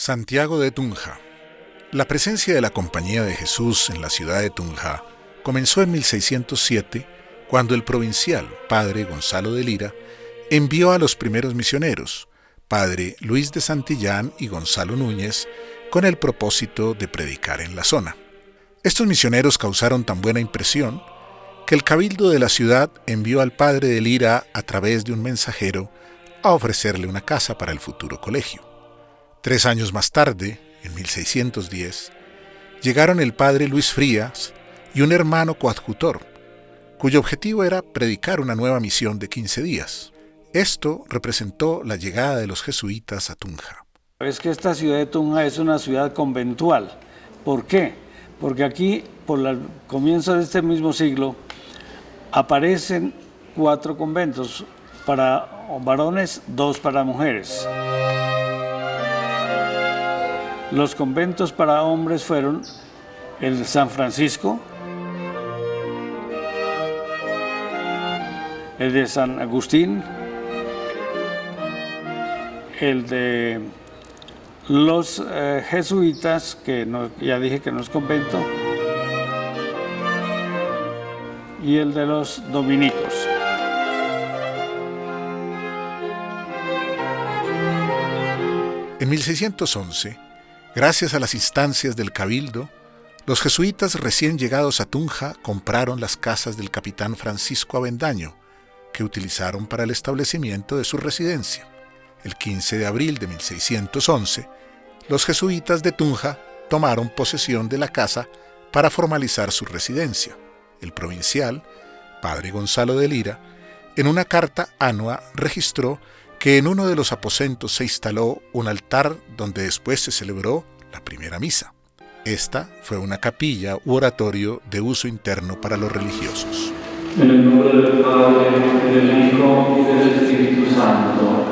Santiago de Tunja. La presencia de la Compañía de Jesús en la ciudad de Tunja comenzó en 1607, cuando el provincial, padre Gonzalo de Lira, envió a los primeros misioneros, padre Luis de Santillán y Gonzalo Núñez, con el propósito de predicar en la zona. Estos misioneros causaron tan buena impresión que el cabildo de la ciudad envió al padre de Lira a través de un mensajero a ofrecerle una casa para el futuro colegio. 3 años más tarde, en 1610, llegaron el padre Luis Frías y un hermano coadjutor, cuyo objetivo era predicar una nueva misión de 15 días. Esto representó la llegada de los jesuitas a Tunja. Es que esta ciudad de Tunja es una ciudad conventual. ¿Por qué? Porque aquí, por el comienzo de este mismo siglo, aparecen 4 conventos para varones, 2 para mujeres. Los conventos para hombres fueron el de San Francisco, el de San Agustín, el de los jesuitas, que no, ya dije que no es convento, y el de los dominicos. En 1611, gracias a las instancias del cabildo, los jesuitas recién llegados a Tunja compraron las casas del capitán Francisco Avendaño, que utilizaron para el establecimiento de su residencia. El 15 de abril de 1611, los jesuitas de Tunja tomaron posesión de la casa para formalizar su residencia. El provincial, padre Gonzalo de Lira, en una carta annua registró que en uno de los aposentos se instaló un altar donde después se celebró la primera misa. Esta fue una capilla u oratorio de uso interno para los religiosos. En el nombre del Padre, del Hijo y del Espíritu Santo.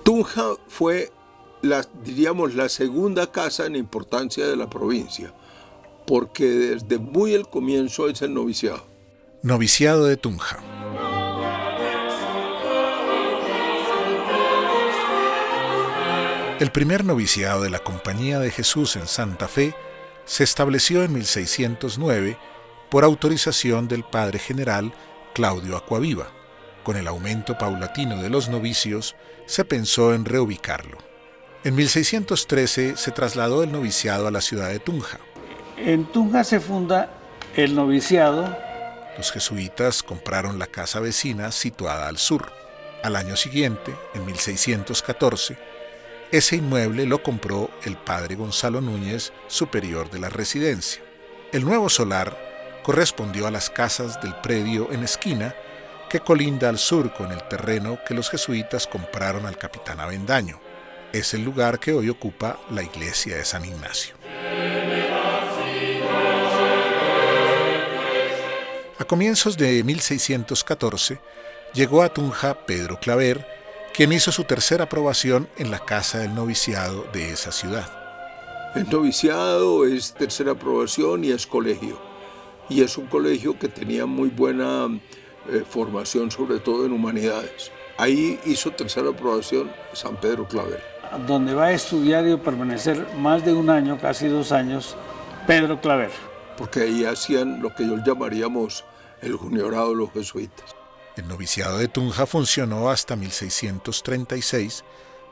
Tunja fue la segunda casa en importancia de la provincia, porque desde muy el comienzo es el noviciado. Noviciado de Tunja. El primer noviciado de la Compañía de Jesús en Santa Fe se estableció en 1609 por autorización del padre general Claudio Acquaviva. Con el aumento paulatino de los novicios, se pensó en reubicarlo. En 1613 se trasladó el noviciado a la ciudad de Tunja. En Tunja se funda el noviciado. Los jesuitas compraron la casa vecina situada al sur. Al año siguiente, en 1614, ese inmueble lo compró el padre Gonzalo Núñez, superior de la residencia. El nuevo solar correspondió a las casas del predio en esquina que colinda al sur con el terreno que los jesuitas compraron al capitán Avendaño. Es el lugar que hoy ocupa la iglesia de San Ignacio. A comienzos de 1614 llegó a Tunja Pedro Claver, quien hizo su tercera aprobación en la casa del noviciado de esa ciudad. El noviciado es tercera aprobación y es colegio. Y es un colegio que tenía muy buena formación, sobre todo en humanidades. Ahí hizo tercera aprobación San Pedro Claver. Donde va a estudiar y permanecer más de 1 año, casi 2 años, Pedro Claver. Porque ahí hacían lo que ellos llamaríamos el juniorado de los jesuitas. El noviciado de Tunja funcionó hasta 1636,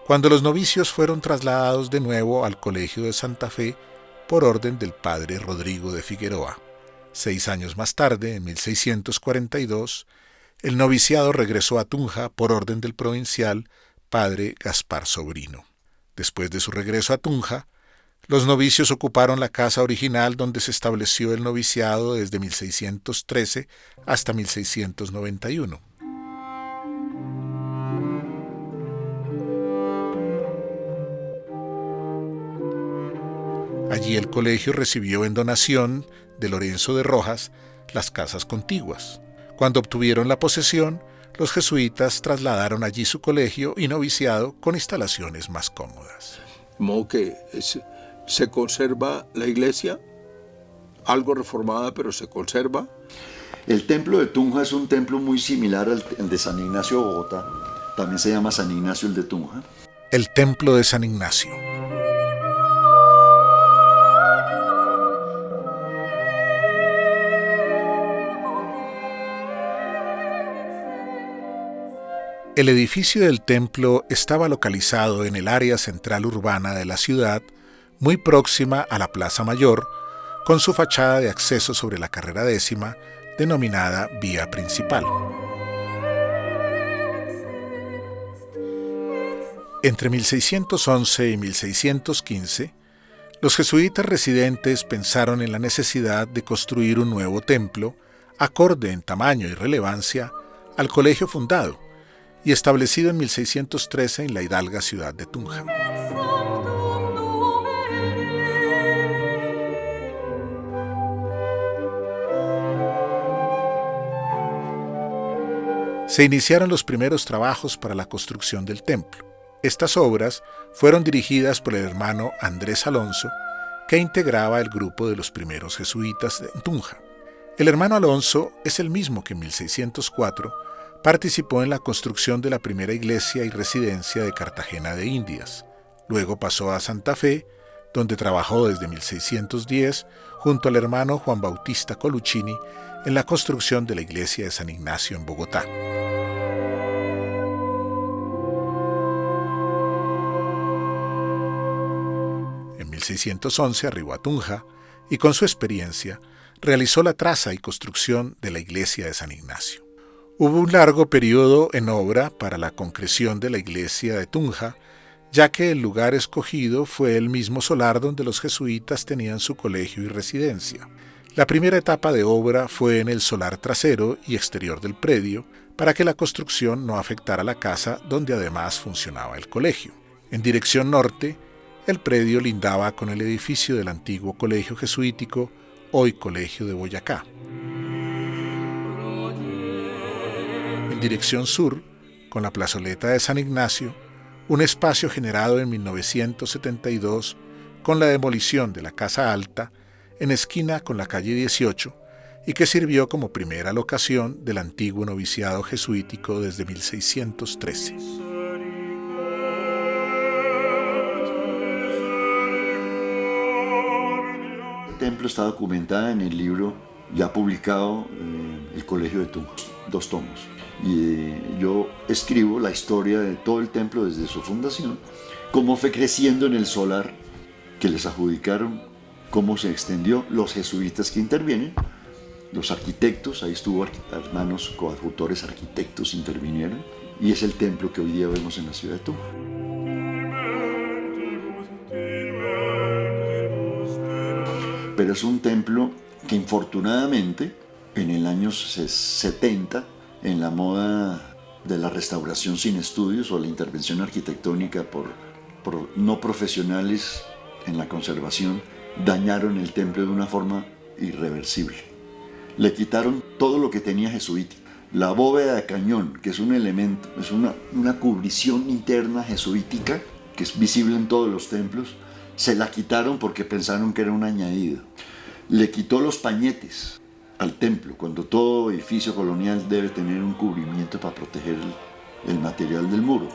cuando los novicios fueron trasladados de nuevo al Colegio de Santa Fe por orden del padre Rodrigo de Figueroa. 6 años más tarde, en 1642, el noviciado regresó a Tunja por orden del provincial padre Gaspar Sobrino. Después de su regreso a Tunja, los novicios ocuparon la casa original donde se estableció el noviciado desde 1613 hasta 1691. Allí el colegio recibió en donación de Lorenzo de Rojas las casas contiguas. Cuando obtuvieron la posesión, los jesuitas trasladaron allí su colegio y noviciado con instalaciones más cómodas. De modo que se conserva la iglesia, algo reformada, pero se conserva. El templo de Tunja es un templo muy similar al de San Ignacio de Bogotá. También se llama San Ignacio el de Tunja. El templo de San Ignacio. El edificio del templo estaba localizado en el área central urbana de la ciudad, muy próxima a la Plaza Mayor, con su fachada de acceso sobre la carrera 10ª, denominada vía principal. Entre 1611 y 1615, los jesuitas residentes pensaron en la necesidad de construir un nuevo templo, acorde en tamaño y relevancia al colegio fundado y establecido en 1613 en la hidalga ciudad de Tunja. Se iniciaron los primeros trabajos para la construcción del templo. Estas obras fueron dirigidas por el hermano Andrés Alonso, que integraba el grupo de los primeros jesuitas de Tunja. El hermano Alonso es el mismo que en 1604 participó en la construcción de la primera iglesia y residencia de Cartagena de Indias. Luego pasó a Santa Fe, donde trabajó desde 1610 junto al hermano Juan Bautista Coluccini en la construcción de la iglesia de San Ignacio en Bogotá. En 1611 arribó a Tunja y con su experiencia realizó la traza y construcción de la iglesia de San Ignacio. Hubo un largo periodo en obra para la concreción de la iglesia de Tunja, ya que el lugar escogido fue el mismo solar donde los jesuitas tenían su colegio y residencia. La primera etapa de obra fue en el solar trasero y exterior del predio, para que la construcción no afectara la casa donde además funcionaba el colegio. En dirección norte, el predio lindaba con el edificio del antiguo colegio jesuítico, hoy Colegio de Boyacá. En dirección sur, con la plazoleta de San Ignacio, un espacio generado en 1972 con la demolición de la Casa Alta, en esquina con la calle 18, y que sirvió como primera locación del antiguo noviciado jesuítico desde 1613. El templo está documentado en el libro ya publicado, El Colegio de Tunja, 2 tomos. Y yo escribo la historia de todo el templo desde su fundación, cómo fue creciendo en el solar que les adjudicaron, cómo se extendió, los jesuitas que intervienen, los arquitectos, ahí estuvo hermanos coadjutores arquitectos intervinieron, y es el templo que hoy día vemos en la ciudad de Tunja. Pero es un templo que infortunadamente en el año 70, en la moda de la restauración sin estudios o la intervención arquitectónica por no profesionales en la conservación, dañaron el templo de una forma irreversible. Le quitaron todo lo que tenía jesuítico. La bóveda de cañón, que es un elemento, es una cubrición interna jesuítica que es visible en todos los templos, se la quitaron porque pensaron que era un añadido. Le quitó los pañetes al templo, cuando todo edificio colonial debe tener un cubrimiento para proteger el material del muro.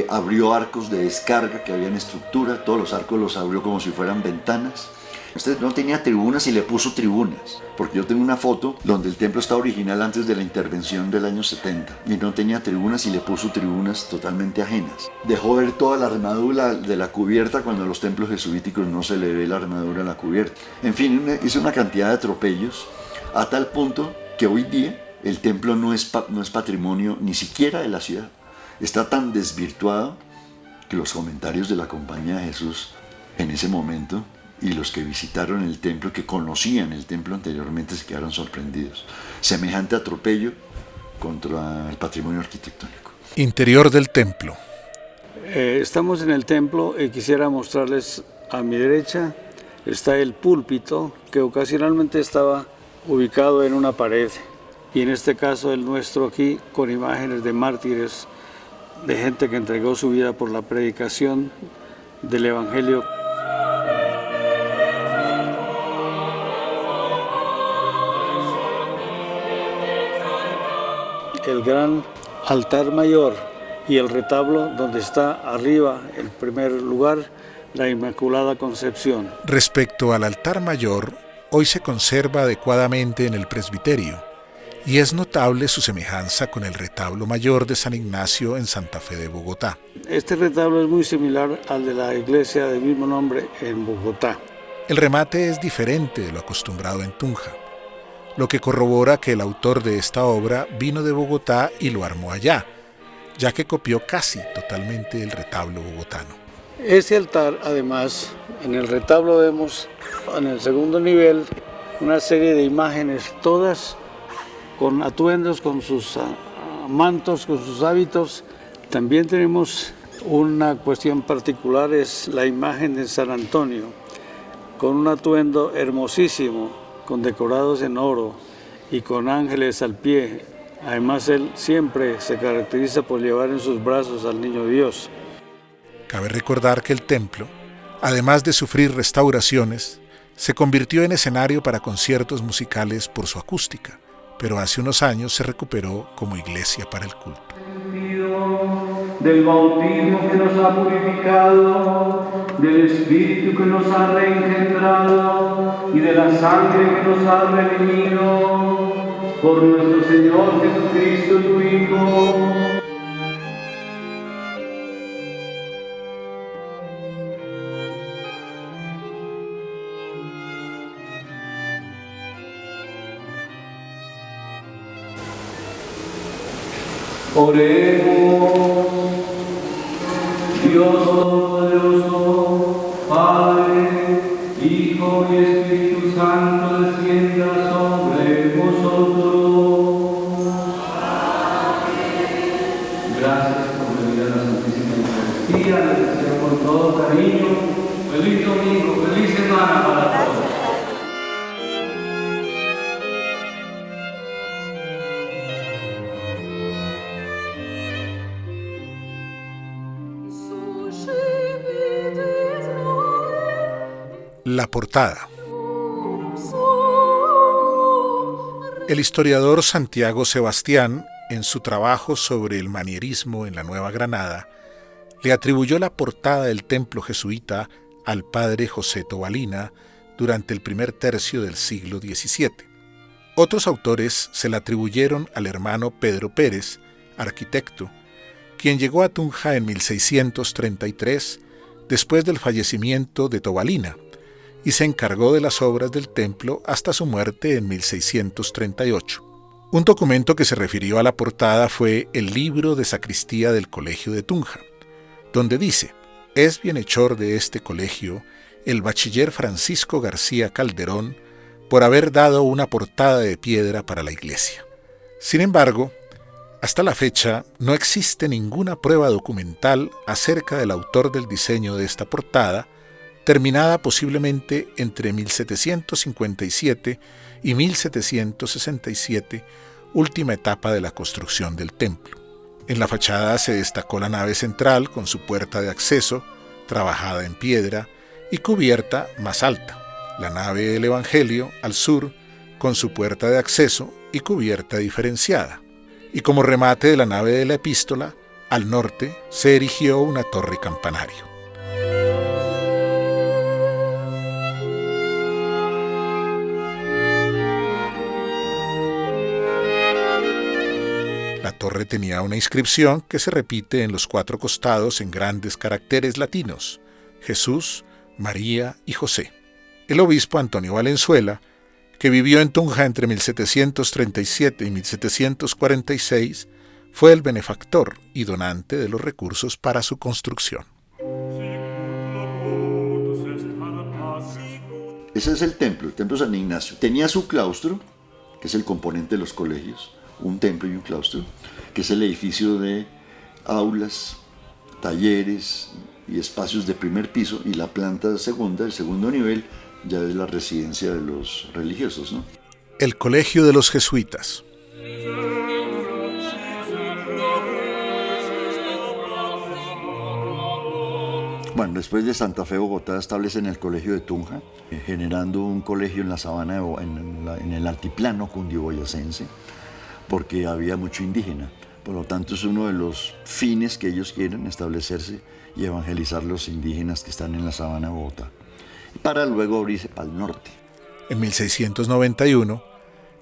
Abrió arcos de descarga que habían estructura, todos los arcos los abrió como si fueran ventanas. Este no tenía tribunas y le puso tribunas, porque yo tengo una foto donde el templo está original antes de la intervención del año 70 y no tenía tribunas y le puso tribunas totalmente ajenas. Dejó ver toda la armadura de la cubierta cuando en los templos jesuíticos no se le ve la armadura a la cubierta. En fin, hizo una cantidad de atropellos a tal punto que hoy día el templo no es patrimonio ni siquiera de la ciudad. Está tan desvirtuado que los comentarios de la Compañía de Jesús en ese momento y los que visitaron el templo, que conocían el templo anteriormente, se quedaron sorprendidos. Semejante atropello contra el patrimonio arquitectónico. Interior del templo. Estamos en el templo y quisiera mostrarles a mi derecha está el púlpito, que ocasionalmente estaba ubicado en una pared, y en este caso el nuestro aquí con imágenes de mártires, de gente que entregó su vida por la predicación del Evangelio. el gran altar mayor y el retablo donde está arriba, en primer lugar, la Inmaculada Concepción. Respecto al altar mayor, hoy se conserva adecuadamente en el presbiterio y es notable su semejanza con el retablo mayor de San Ignacio en Santa Fe de Bogotá. Este retablo es muy similar al de la iglesia del mismo nombre en Bogotá. El remate es diferente de lo acostumbrado en Tunja, lo que corrobora que el autor de esta obra vino de Bogotá y lo armó allá, ya que copió casi totalmente el retablo bogotano. Ese altar, además, en el retablo vemos en el segundo nivel una serie de imágenes, todas con atuendos, con sus mantos, con sus hábitos. También tenemos una cuestión particular, es la imagen de San Antonio, con un atuendo hermosísimo, con decorados en oro y con ángeles al pie. Además, él siempre se caracteriza por llevar en sus brazos al Niño Dios. Cabe recordar que el templo, además de sufrir restauraciones, se convirtió en escenario para conciertos musicales por su acústica, pero hace unos años se recuperó como iglesia para el culto. Del bautismo que nos ha purificado, del Espíritu que nos ha reengendrado y de la sangre que nos ha redimido, por nuestro Señor Jesucristo, tu Hijo. Oremos. Dios Todopoderoso, Padre, Hijo y Espíritu Santo, descienda sobre vosotros. Gracias por venir a la Santísima Eucaristía. Les deseo con todo cariño feliz domingo, feliz semana para todos. La portada. El historiador Santiago Sebastián, en su trabajo sobre el manierismo en la Nueva Granada, le atribuyó la portada del templo jesuita al padre José Tobalina durante el primer tercio del siglo XVII. Otros autores se la atribuyeron al hermano Pedro Pérez, arquitecto, quien llegó a Tunja en 1633 después del fallecimiento de Tobalina, y se encargó de las obras del templo hasta su muerte en 1638. Un documento que se refirió a la portada fue el libro de sacristía del Colegio de Tunja, donde dice: «Es bienhechor de este colegio el bachiller Francisco García Calderón por haber dado una portada de piedra para la iglesia». Sin embargo, hasta la fecha no existe ninguna prueba documental acerca del autor del diseño de esta portada, terminada posiblemente entre 1757 y 1767, última etapa de la construcción del templo. En la fachada se destacó la nave central con su puerta de acceso, trabajada en piedra y cubierta más alta, la nave del Evangelio al sur, con su puerta de acceso y cubierta diferenciada, y como remate de la nave de la epístola, al norte se erigió una torre campanario. La torre tenía una inscripción que se repite en los cuatro costados en grandes caracteres latinos: Jesús, María y José. El obispo Antonio Valenzuela, que vivió en Tunja entre 1737 y 1746, fue el benefactor y donante de los recursos para su construcción. Ese es el templo San Ignacio. Tenía su claustro, que es el componente de los colegios, un templo y un claustro, que es el edificio de aulas, talleres y espacios de primer piso, y la planta segunda, el segundo nivel, ya es la residencia de los religiosos, ¿no? El Colegio de los Jesuitas. Bueno, después de Santa Fe, Bogotá establecen el Colegio de Tunja, generando un colegio en la sabana, en el altiplano cundiboyacense, porque había mucho indígena. Por lo tanto, es uno de los fines que ellos quieren, establecerse y evangelizar los indígenas que están en la sabana de Bogotá, para luego abrirse para el norte. En 1691,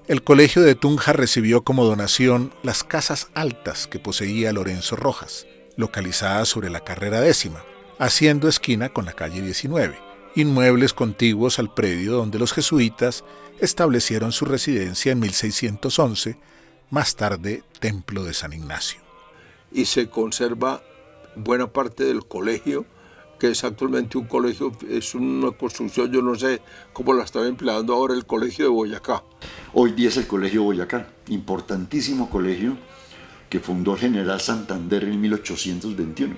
el Colegio de Tunja recibió como donación las casas altas que poseía Lorenzo Rojas, localizadas sobre la carrera 10ª, haciendo esquina con la calle 19, inmuebles contiguos al predio donde los jesuitas establecieron su residencia en 1611, más tarde Templo de San Ignacio. Y se conserva buena parte del colegio, que es actualmente un colegio, es una construcción, yo no sé cómo la están empleando ahora, el Colegio de Boyacá. Hoy día es el Colegio Boyacá, importantísimo colegio que fundó el general Santander en 1821.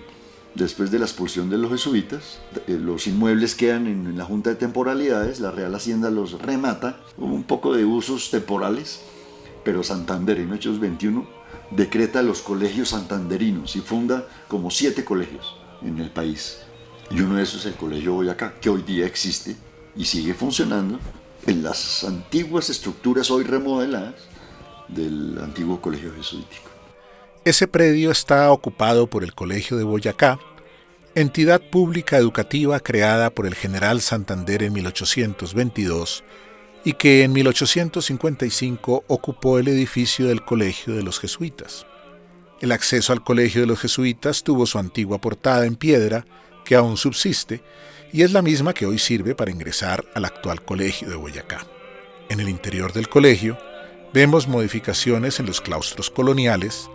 Después de la expulsión de los jesuitas, los inmuebles quedan en la Junta de Temporalidades, la Real Hacienda los remata, hubo un poco de usos temporales, pero Santander en 1821 decreta los colegios santanderinos y funda como 7 colegios en el país. Y uno de esos es el Colegio Boyacá, que hoy día existe y sigue funcionando en las antiguas estructuras hoy remodeladas del antiguo colegio jesuítico. Ese predio está ocupado por el Colegio de Boyacá, entidad pública educativa creada por el general Santander en 1822 y que en 1855 ocupó el edificio del Colegio de los Jesuitas. El acceso al Colegio de los Jesuitas tuvo su antigua portada en piedra, que aún subsiste, y es la misma que hoy sirve para ingresar al actual Colegio de Boyacá. En el interior del colegio vemos modificaciones en los claustros coloniales,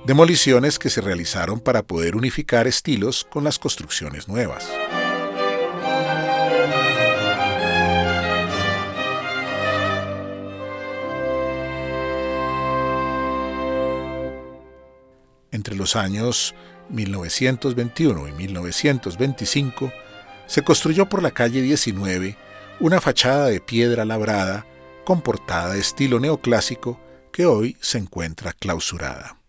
demoliciones que se realizaron para poder unificar estilos con las construcciones nuevas. Entre los años 1921 y 1925 se construyó por la calle 19 una fachada de piedra labrada con portada de estilo neoclásico que hoy se encuentra clausurada.